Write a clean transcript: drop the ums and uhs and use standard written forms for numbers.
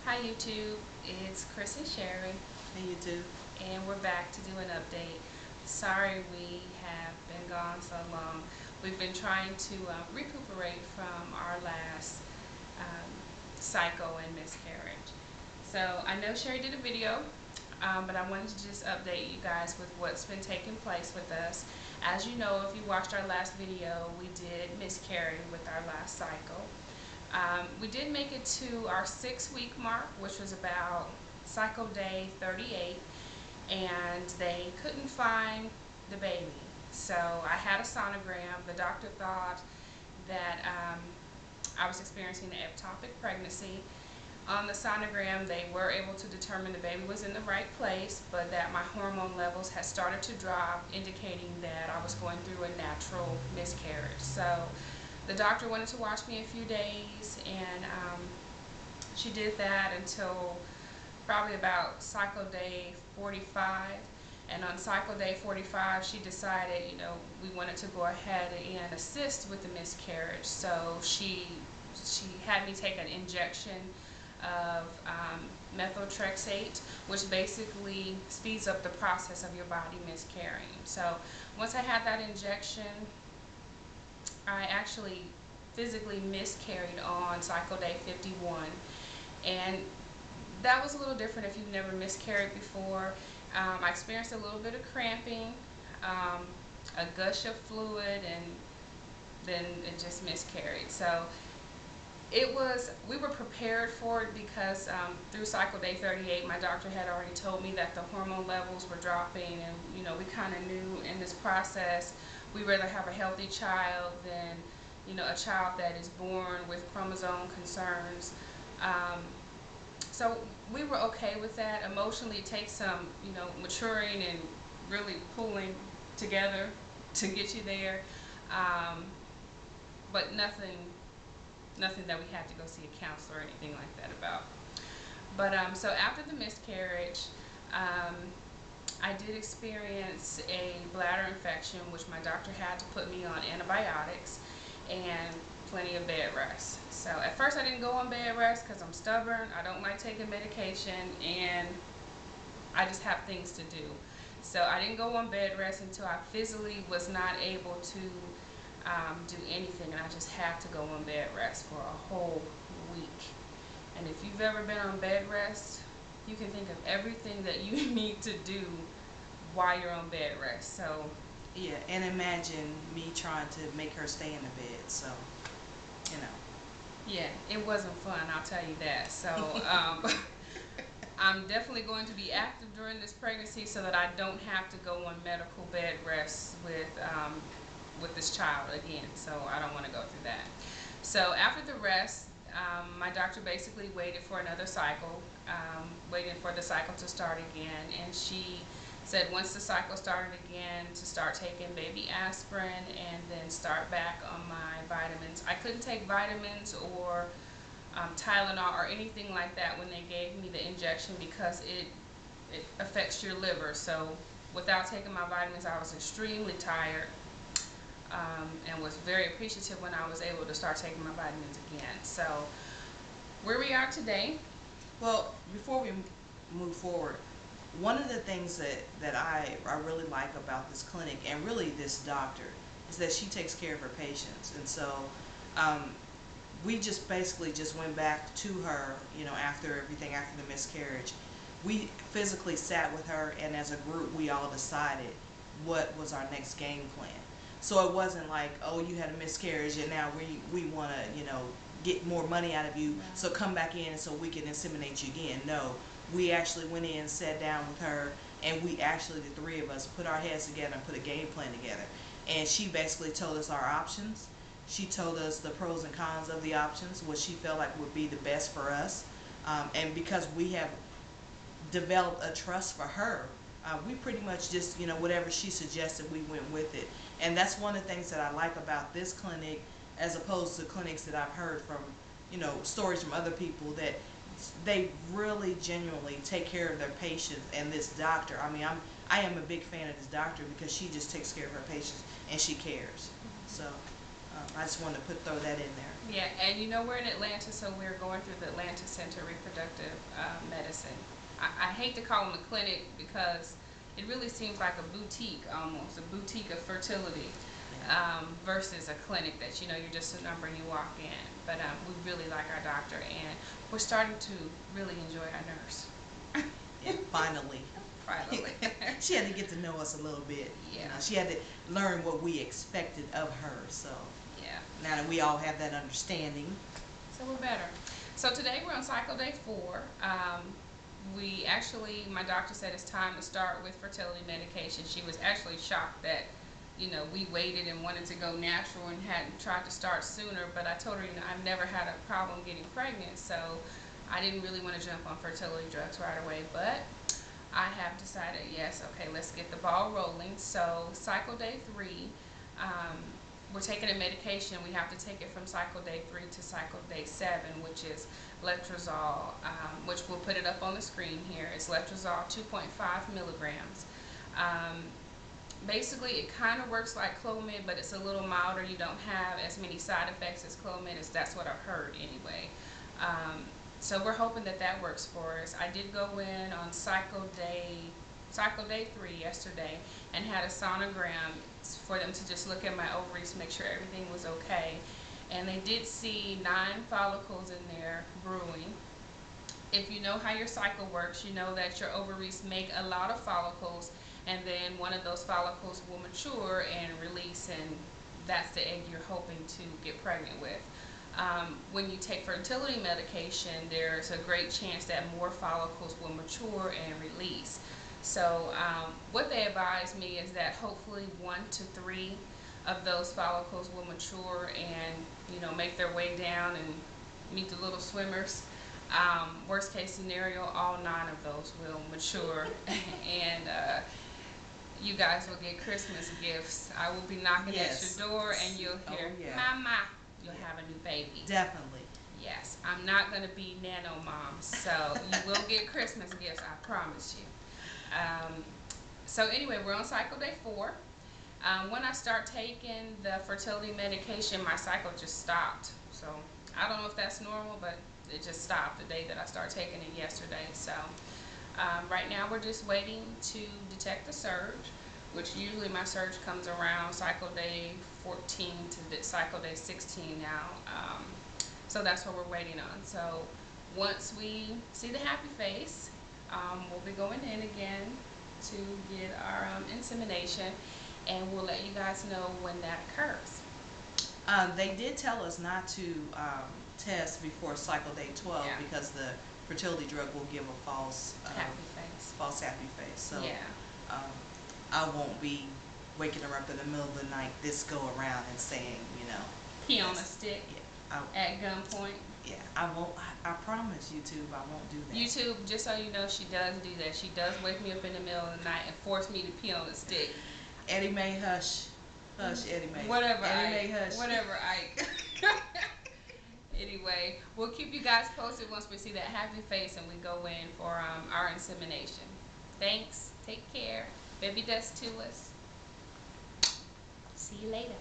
Hi YouTube, it's Chris and Sherry, Hey, you too. and we're back to do an update. Sorry we have been gone so long. We've been trying to recuperate from our last um, cycle and miscarriage. So I know Sherry did a video, but I wanted to just update you guys with what's been taking place with us. As you know, if you watched our last video, we did miscarry with our last cycle. We did make it to our 6-week mark, which was about cycle day 38, and they couldn't find the baby. So I had a sonogram. The doctor thought that I was experiencing an ectopic pregnancy. On the sonogram, they were able to determine the baby was in the right place, but that my hormone levels had started to drop, indicating that I was going through a natural miscarriage. So the doctor wanted to watch me a few days, and she did that until probably about cycle day 45. And on cycle day 45, she decided, we wanted to go ahead and assist with the miscarriage. So she had me take an injection of methotrexate, which basically speeds up the process of your body miscarrying. So once I had that injection, I actually physically miscarried on cycle day 51, and that was a little different if you've never miscarried before. I experienced a little bit of cramping, a gush of fluid, and then it just miscarried. So we were prepared for it because through cycle day 38, my doctor had already told me that the hormone levels were dropping, and we kind of knew in this process we'd rather have a healthy child than a child that is born with chromosome concerns. So we were okay with that. Emotionally, it takes some maturing and really pulling together to get you there, but nothing that we had to go see a counselor or anything like that about. But so after the miscarriage, um, I did experience a bladder infection, which my doctor had to put me on antibiotics and plenty of bed rest. So at first I didn't go on bed rest because I'm stubborn. I don't like taking medication, and I just have things to do. So I didn't go on bed rest until I physically was not able to do anything, and I just had to go on bed rest for a whole week. And if you've ever been on bed rest, you can think of everything that you need to do while you're on bed rest. So Yeah, and imagine me trying to make her stay in the bed. So, you know. yeah, it wasn't fun, I'll tell you that. So I'm definitely going to be active during this pregnancy so that I don't have to go on medical bed rest with this child again. So I don't want to go through that. So after the rest, my doctor basically waited for another cycle, waited for the cycle to start again, and she said once the cycle started again to start taking baby aspirin and then start back on my vitamins. I couldn't take vitamins or Tylenol or anything like that when they gave me the injection because it affects your liver. So without taking my vitamins, I was extremely tired, and was very appreciative when I was able to start taking my vitamins again. So where we are today. Well, before we move forward, one of the things that I really like about this clinic and really this doctor is that she takes care of her patients. And so um, we just basically just went back to her, after everything, after the miscarriage. We physically sat with her, and as a group, we all decided what was our next game plan. So it wasn't like, oh, you had a miscarriage, and now we want to, get more money out of you, so come back in so we can inseminate you again. No, we actually went in, sat down with her, and we actually, the three of us, put our heads together and put a game plan together. And she basically told us our options. She told us the pros and cons of the options, what she felt like would be the best for us. And because we have developed a trust for her, we pretty much just, whatever she suggested, we went with it. And that's one of the things that I like about this clinic as opposed to clinics that I've heard from, stories from other people, that they really genuinely take care of their patients. And this doctor, I am a big fan of this doctor because she just takes care of her patients and she cares. So I just wanted to throw that in there. Yeah, and you know we're in Atlanta, so we're going through the Atlanta Center of Reproductive Medicine. I hate to call them a clinic because it really seems like a boutique almost, a boutique of fertility versus a clinic that you're just a number and you walk in. But we really like our doctor, and we're starting to really enjoy our nurse. Yeah, finally. Finally. She had to get to know us a little bit. Yeah. She had to learn what we expected of her. So yeah. now that we all have that understanding, So we're better. So today we're on cycle day 4. My doctor said it's time to start with fertility medication. She was actually shocked that, we waited and wanted to go natural and hadn't tried to start sooner. But I told her, I've never had a problem getting pregnant, so I didn't really want to jump on fertility drugs right away. But I have decided, yes, okay, let's get the ball rolling. So cycle day 3, we're taking a medication. We have to take it from cycle day 3 to cycle day 7, which is letrozole, which we'll put it up on the screen here. It's letrozole 2.5 milligrams. Basically, it kind of works like Clomid, but it's a little milder. You don't have as many side effects as Clomid. That's what I've heard anyway. So we're hoping that works for us. I did go in on cycle day 3 yesterday and had a sonogram for them to just look at my ovaries, make sure everything was okay. And they did see 9 follicles in there brewing. If you know how your cycle works, you know that your ovaries make a lot of follicles, and then one of those follicles will mature and release, and that's the egg you're hoping to get pregnant with. When you take fertility medication, there's a great chance that more follicles will mature and release. So what they advise me is that hopefully 1 to 3 of those follicles will mature and make their way down and meet the little swimmers. Worst case scenario, all 9 of those will mature and you guys will get Christmas gifts. I will be knocking at your door and you'll hear, Mama, you'll have a new baby. Definitely. Yes, I'm not going to be nano mom, so you will get Christmas gifts, I promise you. So anyway, we're on cycle day 4. When I start taking the fertility medication, my cycle just stopped. So I don't know if that's normal, but it just stopped the day that I started taking it yesterday. So right now we're just waiting to detect the surge, which usually my surge comes around cycle day 14 to cycle day 16 now. So that's what we're waiting on. So once we see the happy face, we'll be going in again to get our insemination, and we'll let you guys know when that occurs. They did tell us not to test before cycle day 12 because the fertility drug will give a false happy face. So I won't be waking her up in the middle of the night this go around and saying, pee on a stick at gunpoint. Yeah, I won't. I promise YouTube, I won't do that. YouTube, just so you know, she does do that. She does wake me up in the middle of the night and force me to pee on a stick. Eddie Mae, hush, Eddie Mae. Whatever, Eddie Mae, hush. Whatever, Ike. Anyway, we'll keep you guys posted once we see that happy face and we go in for our insemination. Thanks. Take care. Baby dust to us. See you later.